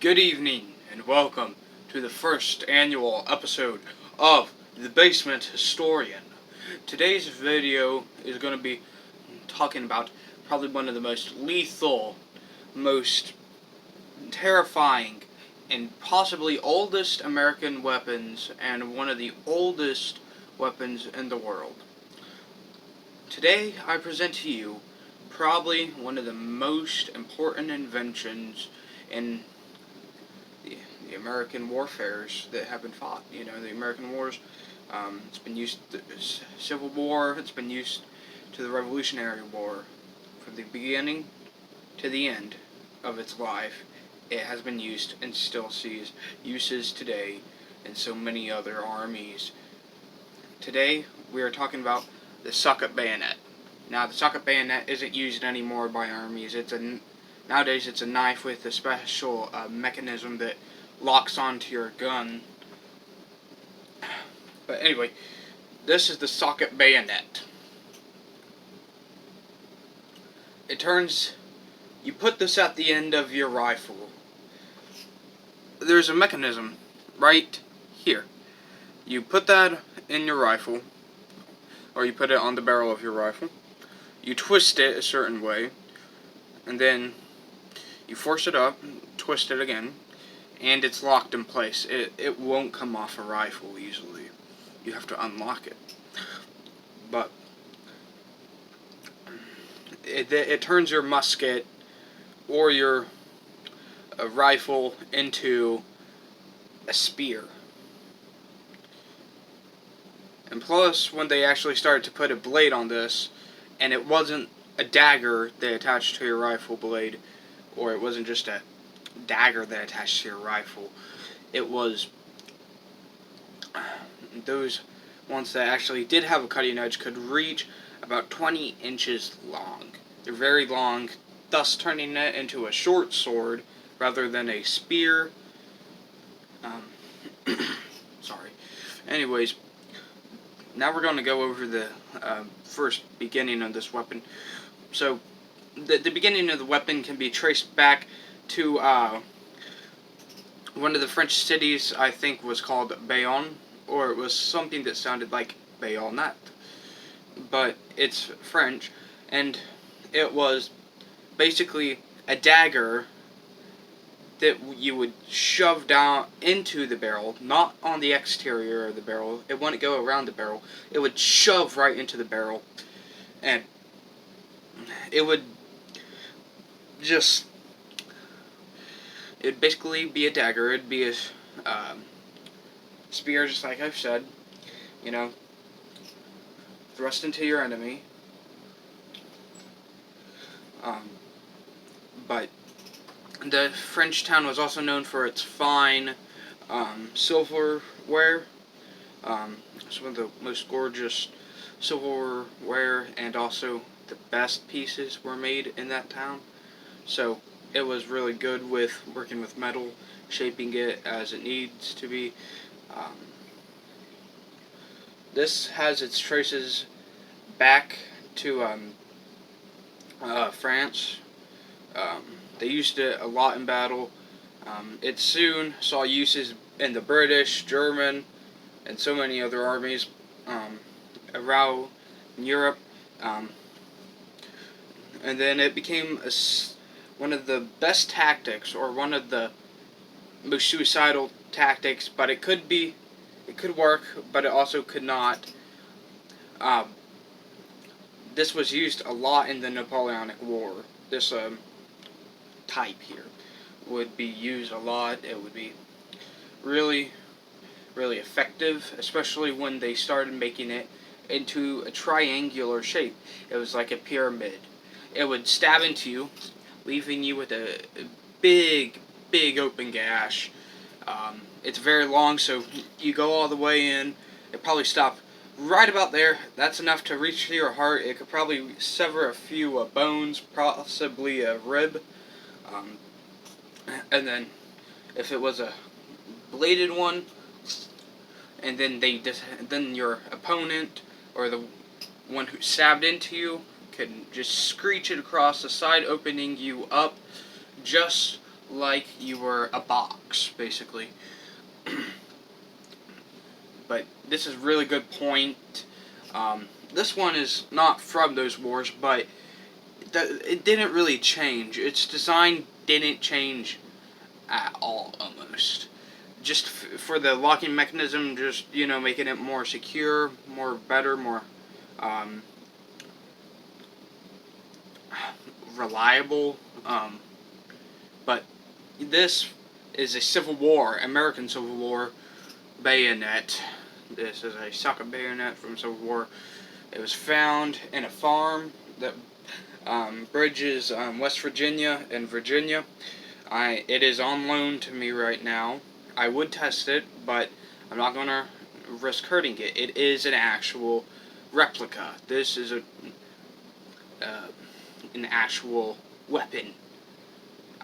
Good evening, and welcome to the first annual episode of The Basement Historian. Today's video is going to be talking about probably one of the most lethal, most terrifying, and possibly oldest American weapons, and one of the oldest weapons in the world. Today, I present to you probably one of the most important inventions in the American warfares that have been fought. You know, the American wars. It's been used to the Civil War. It's been used to the Revolutionary War. From the beginning to the end of its life, it has been used and still sees uses today in so many other armies. Today, we are talking about the socket bayonet. Now, the socket bayonet isn't used anymore by armies. Nowadays, it's a knife with a special mechanism that locks onto your gun. But anyway, this is the socket bayonet. You put this at the end of your rifle. There's a mechanism right here. You put that in your rifle, or you put it on the barrel of your rifle. You twist it a certain way, and then you force it up, twist it again, and it's locked in place. It won't come off a rifle easily. You have to unlock it. But it turns your musket or your rifle into a spear. And plus, when they actually started to put a blade on this, and it wasn't a dagger they attached to your rifle blade, or it wasn't just a dagger that attached to your rifle, it was those ones that actually did have a cutting edge could reach about 20 inches long. They're very long, thus turning it into a short sword rather than a spear. Sorry. Anyways, now we're going to go over the first beginning of this weapon. So, the beginning of the weapon can be traced back to one of the French cities, I think was called Bayonne, or it was something that sounded like bayonet. But it's French, and it was basically a dagger that you would shove down into the barrel, not on the exterior of the barrel. It wouldn't go around the barrel. It would shove right into the barrel, and it would just, it'd basically be a dagger. It'd be a spear, just like I've said. You know, thrust into your enemy. But the French town was also known for its fine silverware. Some of the most gorgeous silverware, and also the best pieces were made in that town. So it was really good with working with metal, shaping it as it needs to be. This has its traces back to France. They used it a lot in battle. It soon saw uses in the British, German, and so many other armies around Europe. And then it became one of the best tactics, or one of the most suicidal tactics, but it could work, but it also could not. This was used a lot in the Napoleonic War. This type here would be used a lot. It would be really, really effective, especially when they started making it into a triangular shape. It was like a pyramid. It would stab into you, leaving you with a big, big open gash. It's very long, so you go all the way in. It probably stop right about there. That's enough to reach to your heart. It could probably sever a few bones, possibly a rib. And then, if it was a bladed one, and then then your opponent or the one who stabbed into you could just screech it across the side, opening you up just like you were a box, basically. But this is a really good point. This one is not from those wars, but it didn't really change. Its design didn't change at all, almost. Just for the locking mechanism, just, making it more secure, more better, more um, reliable. But this is a Civil War, American Civil War bayonet. This is a socket bayonet from Civil War. It was found in a farm that bridges West Virginia and Virginia. It is on loan to me right now. I would test it, but I'm not going to risk hurting it. It is an actual replica. This is an actual weapon.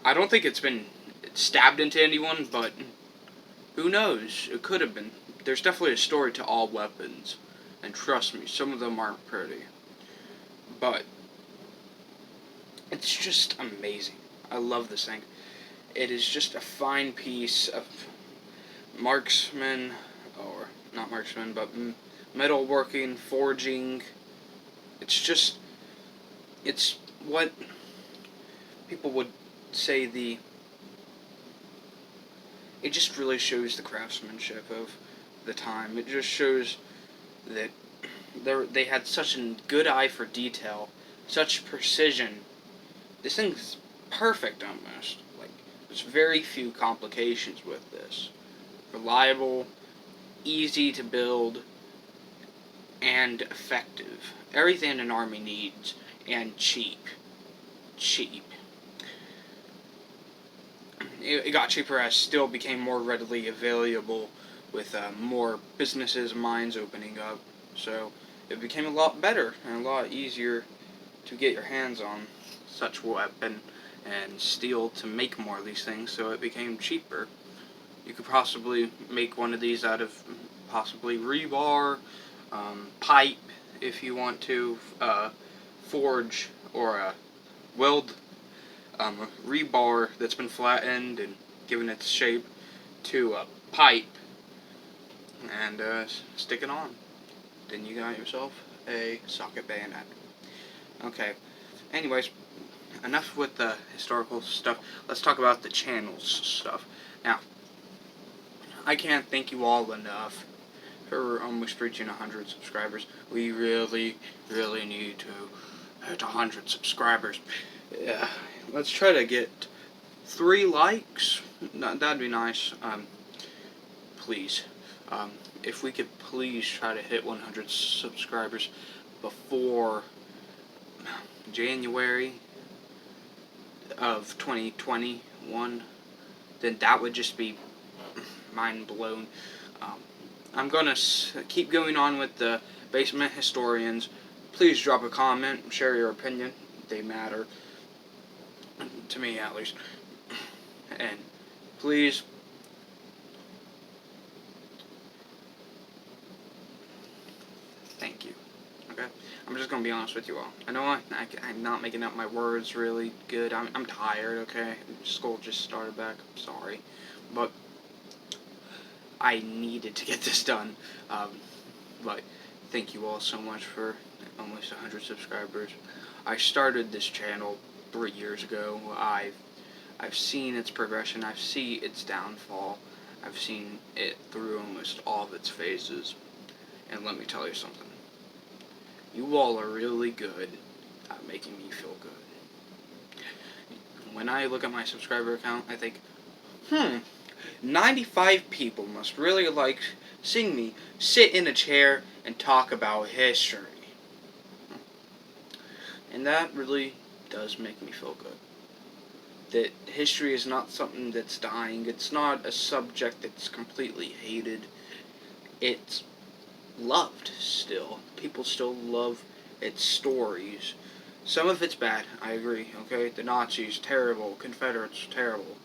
I don't think it's been stabbed into anyone, but who knows? It could have been. There's definitely a story to all weapons, and trust me, some of them aren't pretty. But it's just amazing. I love this thing. It is just a fine piece of marksman, or not marksman, but metalworking, forging. It's what people would say it just really shows the craftsmanship of the time. It just shows that they had such a good eye for detail, such precision. This thing's perfect almost. Like, there's very few complications with this. Reliable, easy to build, and effective. Everything an army needs, and cheap. Cheap. It got cheaper as still became more readily available with more businesses and mines opening up. So it became a lot better and a lot easier to get your hands on such weapon and steel to make more of these things, so it became cheaper. You could possibly make one of these out of possibly rebar, pipe, if you want to, forge or weld rebar that's been flattened and given its shape to a pipe and stick it on. Then you got yourself a socket bayonet. Okay, anyways, enough with the historical stuff. Let's talk about the channel's stuff. Now, I can't thank you all enough for almost reaching 100 subscribers. We really, really need to hit 100 subscribers. Yeah, let's try to get 3 likes. That'd be nice. Please. If we could please try to hit 100 subscribers before January of 2021, then that would just be mind blown. I'm gonna keep going on with the basement historians. Please drop a comment, share your opinion. They matter to me, at least. And please thank you. Okay, I'm just gonna be honest with you all. I know I'm not making up my words really good. I'm tired. Okay, school just started back. I'm sorry, but I needed to get this done. But thank you all so much for almost 100 subscribers. I started this channel 3 years ago. I've seen its progression. I've seen its downfall. I've seen it through almost all of its phases. And let me tell you something. You all are really good at making me feel good. When I look at my subscriber count, I think, 95 people must really like seeing me sit in a chair and talk about history. And that really does make me feel good. That history is not something that's dying. It's not a subject that's completely hated. It's loved still. People still love its stories. Some of it's bad, I agree, okay? The Nazis, terrible. Confederates, terrible.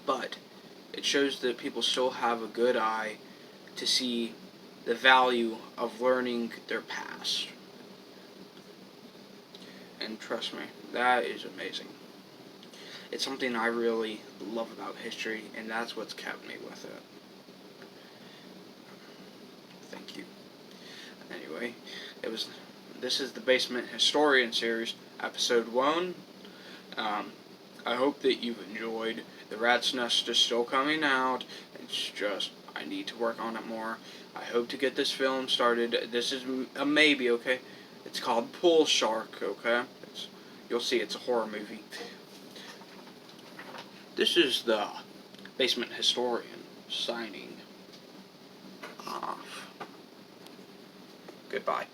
But it shows that people still have a good eye to see the value of learning their past. And trust me, that is amazing. It's something I really love about history, and that's what's kept me with it. Thank you. Anyway, this is the Basement Historian series, episode 1. I hope that you've enjoyed. The Rat's Nest is still coming out. It's just, I need to work on it more. I hope to get this film started. This is a maybe, okay? It's called Pool Shark, okay? You'll see it's a horror movie. This is the Basement Historian signing off. Goodbye.